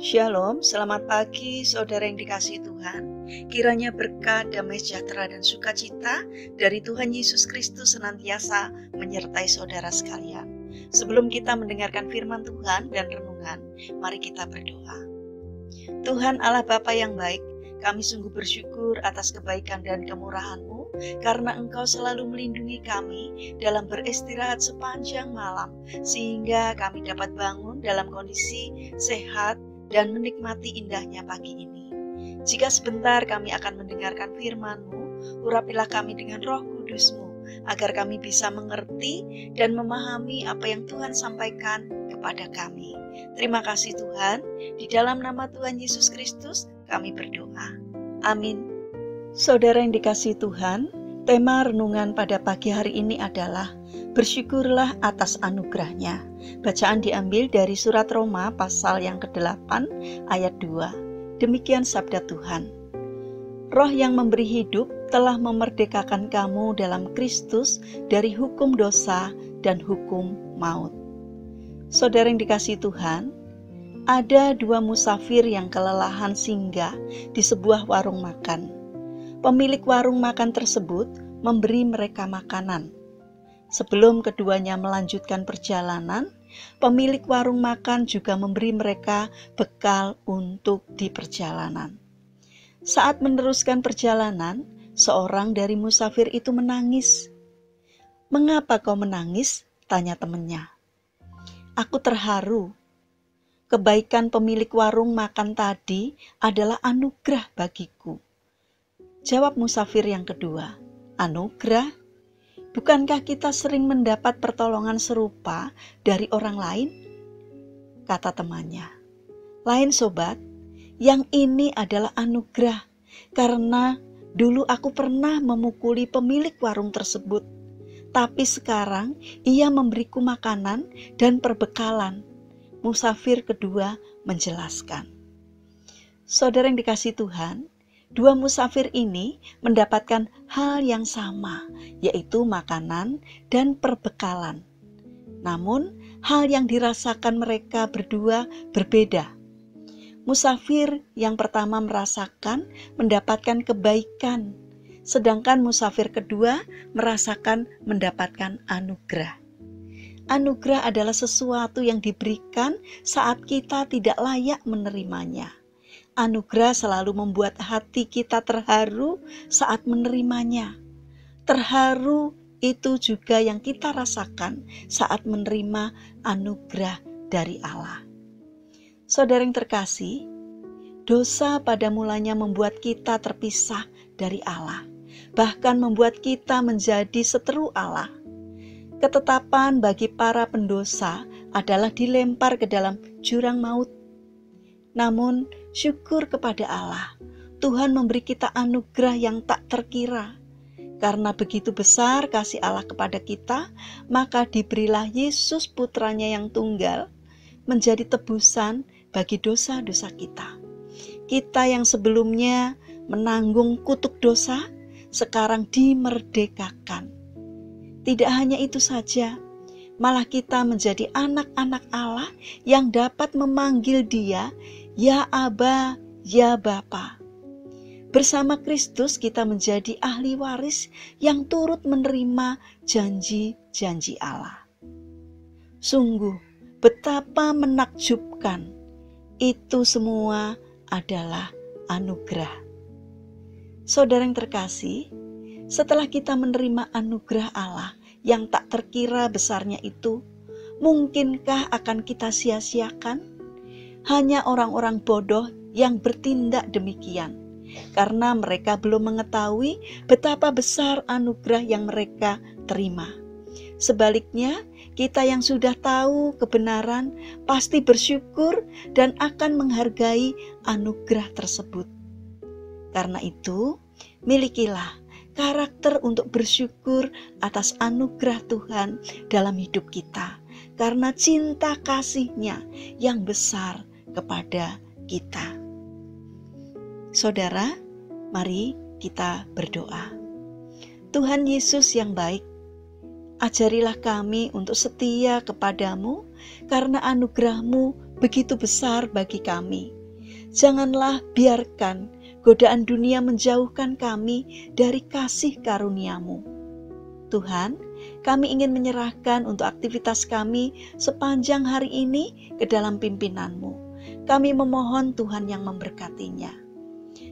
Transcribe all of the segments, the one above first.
Shalom, selamat pagi saudara yang dikasihi Tuhan. Kiranya berkat, damai sejahtera dan sukacita dari Tuhan Yesus Kristus senantiasa menyertai saudara sekalian. Sebelum kita mendengarkan firman Tuhan dan renungan, mari kita berdoa. Tuhan Allah Bapa yang baik, kami sungguh bersyukur atas kebaikan dan kemurahan-Mu karena Engkau selalu melindungi kami dalam beristirahat sepanjang malam, sehingga kami dapat bangun dalam kondisi sehat dan menikmati indahnya pagi ini. Jika sebentar kami akan mendengarkan firman-Mu, urapilah kami dengan Roh Kudus-Mu, agar kami bisa mengerti dan memahami apa yang Tuhan sampaikan kepada kami. Terima kasih Tuhan, di dalam nama Tuhan Yesus Kristus kami berdoa. Amin. Saudara yang dikasihi Tuhan, tema renungan pada pagi hari ini adalah bersyukurlah atas anugerah-Nya. Bacaan diambil dari surat Roma pasal yang ke-8 ayat 2. Demikian sabda Tuhan. Roh yang memberi hidup telah memerdekakan kamu dalam Kristus dari hukum dosa dan hukum maut. Saudara yang dikasihi Tuhan, ada dua musafir yang kelelahan singgah di sebuah warung makan. Pemilik warung makan tersebut memberi mereka makanan. Sebelum keduanya melanjutkan perjalanan, pemilik warung makan juga memberi mereka bekal untuk di perjalanan. Saat meneruskan perjalanan, seorang dari musafir itu menangis. "Mengapa kau menangis?" tanya temannya. "Aku terharu. Kebaikan pemilik warung makan tadi adalah anugerah bagiku." Jawab musafir yang kedua, "Anugerah? Bukankah kita sering mendapat pertolongan serupa dari orang lain?" Kata temannya, "Lain sobat, yang ini adalah anugerah, karena dulu aku pernah memukuli pemilik warung tersebut, tapi sekarang ia memberiku makanan dan perbekalan." Musafir kedua menjelaskan. Saudara yang dikasihi Tuhan, dua musafir ini mendapatkan hal yang sama, yaitu makanan dan perbekalan. Namun, hal yang dirasakan mereka berdua berbeda. Musafir yang pertama merasakan mendapatkan kebaikan, sedangkan musafir kedua merasakan mendapatkan anugerah. Anugerah adalah sesuatu yang diberikan saat kita tidak layak menerimanya. Anugerah selalu membuat hati kita terharu saat menerimanya. Terharu itu juga yang kita rasakan saat menerima anugerah dari Allah. Saudara yang terkasih, dosa pada mulanya membuat kita terpisah dari Allah, bahkan membuat kita menjadi seteru Allah. Ketetapan bagi para pendosa adalah dilempar ke dalam jurang maut. Namun, syukur kepada Allah, Tuhan memberi kita anugerah yang tak terkira. Karena begitu besar kasih Allah kepada kita, maka diberilah Yesus putranya yang tunggal menjadi tebusan bagi dosa-dosa kita. Kita yang sebelumnya menanggung kutuk dosa, sekarang dimerdekakan. Tidak hanya itu saja, malah kita menjadi anak-anak Allah yang dapat memanggil Dia, "Ya Aba, Ya Bapa." Bersama Kristus kita menjadi ahli waris yang turut menerima janji-janji Allah. Sungguh, betapa menakjubkan. Itu semua adalah anugerah. Saudara yang terkasih, setelah kita menerima anugerah Allah yang tak terkira besarnya itu, mungkinkah akan kita sia-siakan? Hanya orang-orang bodoh yang bertindak demikian, karena mereka belum mengetahui betapa besar anugerah yang mereka terima. Sebaliknya, kita yang sudah tahu kebenaran pasti bersyukur dan akan menghargai anugerah tersebut. Karena itu, milikilah karakter untuk bersyukur atas anugerah Tuhan dalam hidup kita, karena cinta kasih-Nya yang besar kepada kita. Saudara, mari kita berdoa. Tuhan Yesus yang baik, ajarilah kami untuk setia kepadamu, karena anugerah-Mu begitu besar bagi kami. Janganlah biarkan godaan dunia menjauhkan kami dari kasih karunia-Mu. Tuhan, kami ingin menyerahkan untuk aktivitas kami sepanjang hari ini ke dalam pimpinan-Mu. Kami memohon Tuhan yang memberkatinya.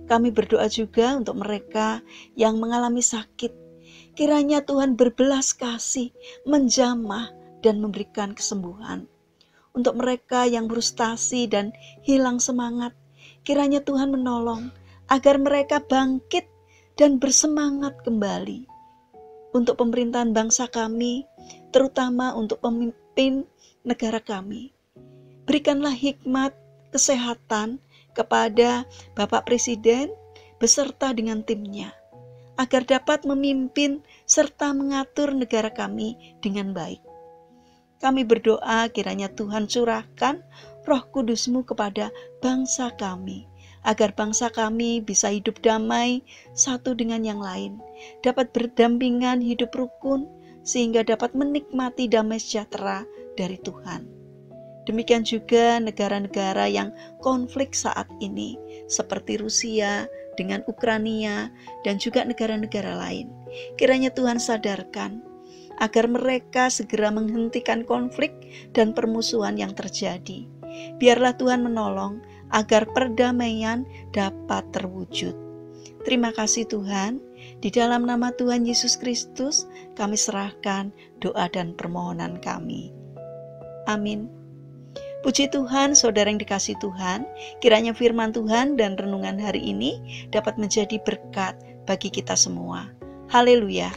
Kami berdoa juga untuk mereka yang mengalami sakit. Kiranya Tuhan berbelas kasih, menjamah, dan memberikan kesembuhan. Untuk mereka yang frustasi dan hilang semangat, kiranya Tuhan menolong agar mereka bangkit dan bersemangat kembali. Untuk pemerintahan bangsa kami, terutama untuk pemimpin negara kami, berikanlah hikmat, kesehatan kepada Bapak Presiden beserta dengan timnya, agar dapat memimpin serta mengatur negara kami dengan baik. Kami berdoa kiranya Tuhan curahkan Roh Kudus-Mu kepada bangsa kami, agar bangsa kami bisa hidup damai satu dengan yang lain, dapat berdampingan hidup rukun, sehingga dapat menikmati damai sejahtera dari Tuhan. Demikian juga negara-negara yang konflik saat ini, seperti Rusia dengan Ukraina dan juga negara-negara lain. Kiranya Tuhan sadarkan agar mereka segera menghentikan konflik dan permusuhan yang terjadi. Biarlah Tuhan menolong agar perdamaian dapat terwujud. Terima kasih Tuhan, di dalam nama Tuhan Yesus Kristus kami serahkan doa dan permohonan kami. Amin. Puji Tuhan, saudara yang dikasihi Tuhan, kiranya firman Tuhan dan renungan hari ini dapat menjadi berkat bagi kita semua. Haleluya.